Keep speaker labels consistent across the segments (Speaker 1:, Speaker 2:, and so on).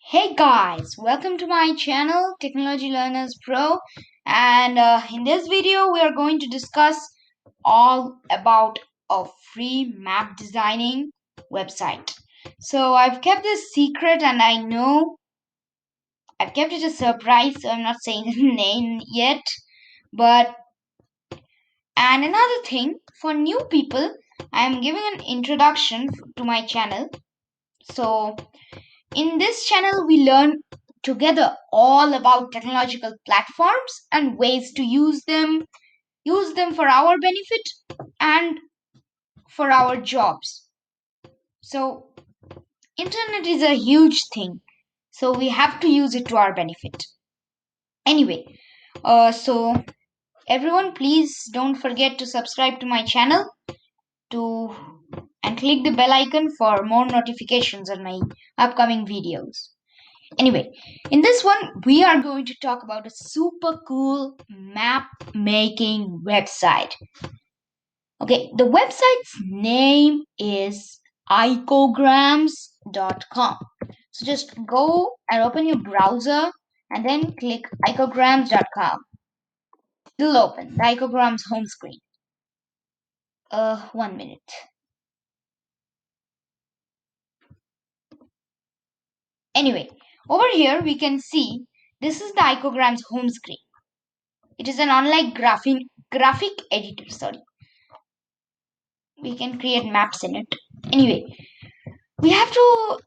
Speaker 1: Hey guys, welcome to my channel Technology Learners Pro, and in this video we are going to discuss all about a free map designing website. So I've kept this secret, and I know I've kept it a surprise, so I'm not saying the name yet. But and another thing, for new people, I'm giving an introduction to my channel. So in this channel, we learn together all about technological platforms and ways to use them for our benefit and for our jobs. So, internet is a huge thing, so we have to use it to our benefit. Anyway, so everyone, please don't forget to subscribe to my channel to and click the bell icon for more notifications on my upcoming videos. Anyway, in this one, we are going to talk about a super cool map making website. Okay, the website's name is icograms.com. So just go and open your browser and then click icograms.com. It'll open the icograms home screen. 1 minute. Anyway, over here we can see this is the icograms home screen. It is an online graphic editor. Sorry, we can create maps in it. Anyway, we have to.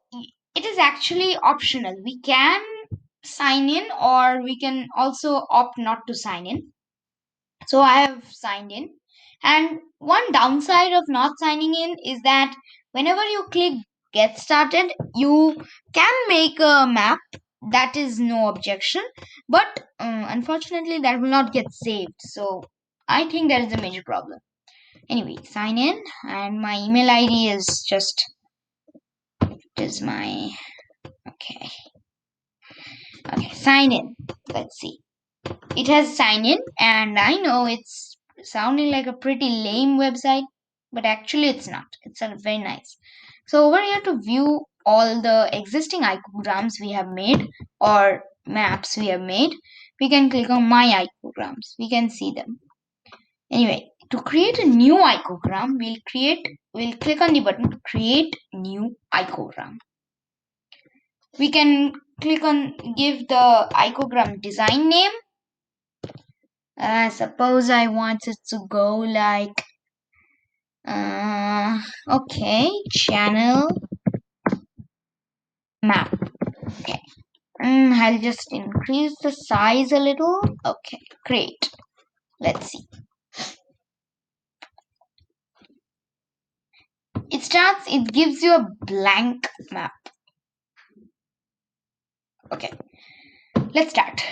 Speaker 1: It is actually optional. We can sign in, or we can also opt not to sign in. So I have signed in, and one downside of not signing in is that whenever you click get started, you can make a map. That is no objection, but unfortunately that will not get saved. So I think that is a major problem. Anyway, sign in, and my email ID is just my okay. Sign in. Let's see. It has sign in, and I know it's sounding like a pretty lame website, but actually it's not. It's very nice. So over here, to view all the existing icograms we have made or maps we have made, we can click on my icograms. We can see them. Anyway, to create a new icogram, we'll click on the button create new icogram. We can click on give the icogram design name. Suppose I want it to go like okay, channel map. Okay. I'll just increase the size a little. Okay, great. Let's see. It gives you a blank map. Okay, let's start.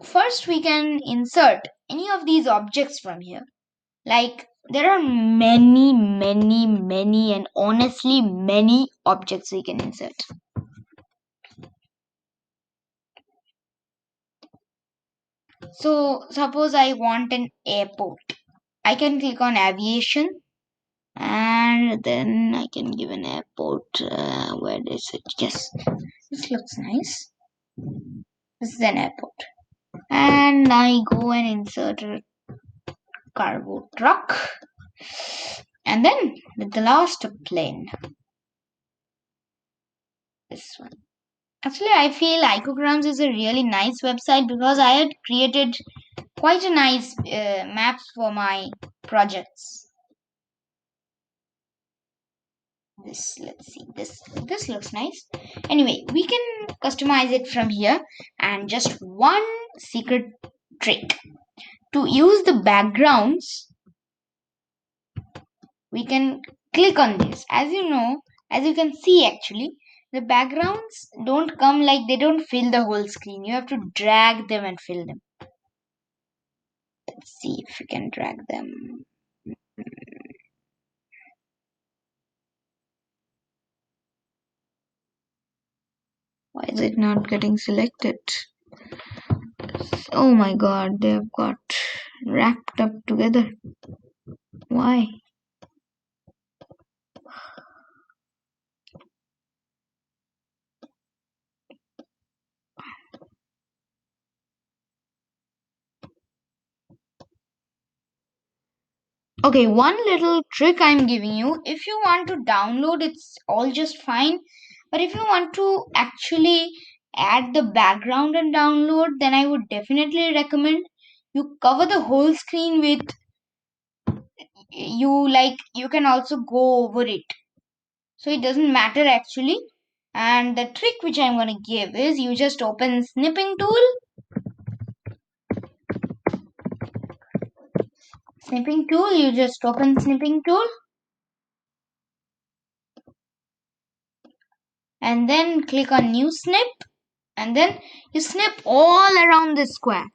Speaker 1: First, we can insert any of these objects from here. Like, there are many, and honestly, many objects we can insert. So, suppose I want an airport. I can click on aviation, and then I can give an airport. Where is it? Yes, this looks nice. This is an airport. And I go and insert a cargo truck. And then the last plane. This one. Actually, I feel Icograms is a really nice website because I had created quite a nice maps for my projects. Let's see, this looks nice. Anyway, we can customize it from here, and just one secret trick to use the backgrounds. We can click on this. As you can see, actually the backgrounds don't come like they don't fill the whole screen. You have to drag them and fill them. Let's see if we can drag them. Why is it not getting selected? Oh my god, they've got wrapped up together. Why? Okay, one little trick I'm giving you. If you want to download, it's all just fine. But if you want to actually add the background and download, then I would definitely recommend you cover the whole screen with you can also go over it. So it doesn't matter actually. And the trick which I'm going to give is you just open snipping tool. You just open snipping tool and then click on new snip, and then you snip all around the square.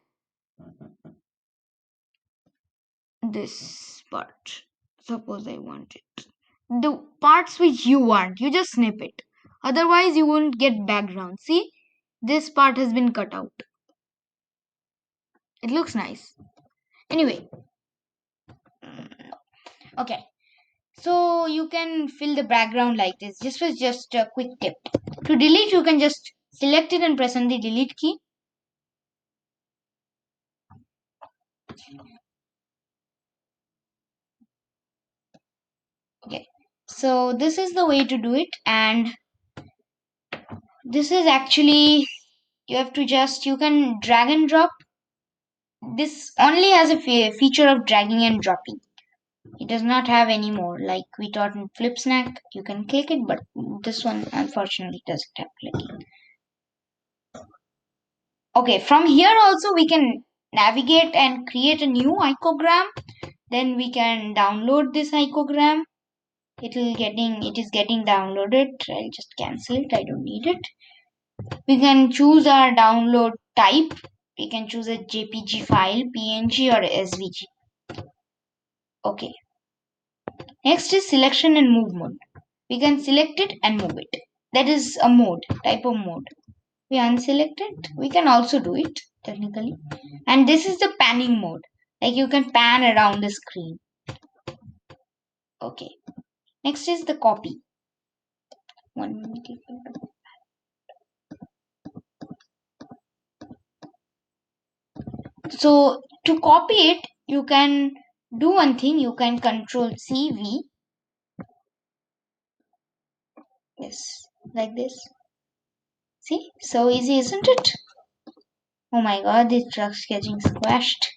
Speaker 1: This part, suppose I want it. The parts which you want, you just snip it. Otherwise, you won't get background. See, this part has been cut out. It looks nice. Anyway, okay. So you can fill the background like this. This was just a quick tip. To delete, you can just select it and press on the delete key. Okay. So this is the way to do it, and this is actually you can drag and drop. This only has a feature of dragging and dropping. It does not have any more. Like we taught in Flip Snack, you can click it, but this one unfortunately doesn't have clicking. Okay, from here also we can navigate and create a new icogram. Then we can download this icogram. It is getting downloaded. I'll just cancel it. I don't need it. We can choose our download type. We can choose a JPG file, PNG or SVG. Okay. Next is selection and move mode. We can select it and move it. That is a mode, type of mode. We unselect it. We can also do it technically. And this is the panning mode. Like you can pan around the screen. Okay. Next is the copy. 1 minute. So to copy it, you can do one thing. You can control CV. Yes, like this. See, so easy, isn't it? Oh my god, this truck's getting squashed.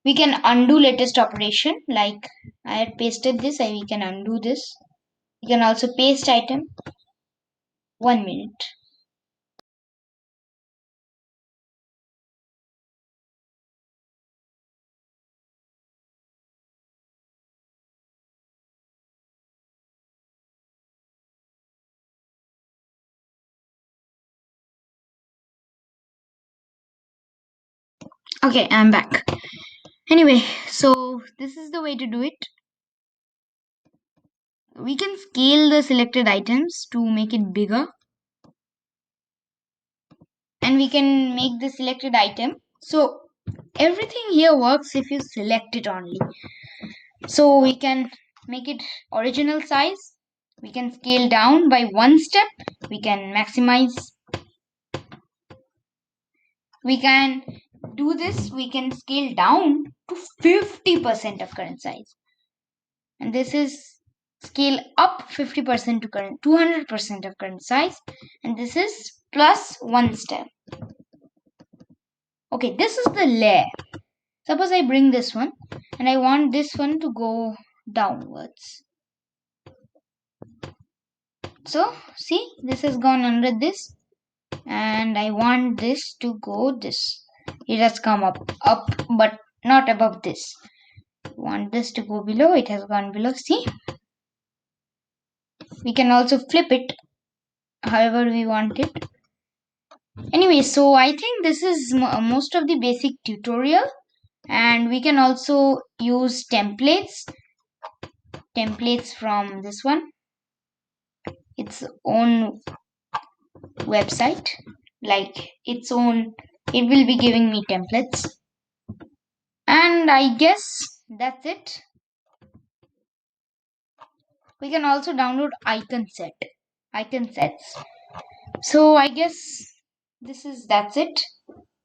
Speaker 1: We can undo latest operation. Like I had pasted this, we can undo this. We can also paste item. 1 minute. Okay, I'm back. Anyway, so this is the way to do it. We can scale the selected items to make it bigger. And we can make the selected item. So everything here works if you select it only. So we can make it original size. We can scale down by one step. We can maximize. We can do this. We can scale down to 50% of current size. And this is scale up 50% to current 200% of current size. And this is plus one step. Okay, this is the layer. Suppose I bring this one and I want this one to go downwards. So see, this has gone under this, and I want this to go this. It has come up, but not above this. I want this to go below. It has gone below. See, we can also flip it however we want it. Anyway, so I think this is most of the basic tutorial, and we can also use templates from this one, its own website, like its own. It will be giving me templates, and I guess that's it. We can also download icon sets. So I guess that's it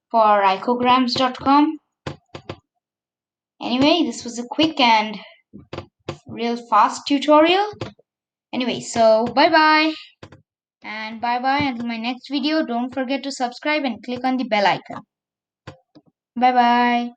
Speaker 1: for icograms.com. Anyway, this was a quick and real fast tutorial. Anyway, so bye bye. And bye bye until my next video. Don't forget to subscribe and click on the bell icon. Bye bye.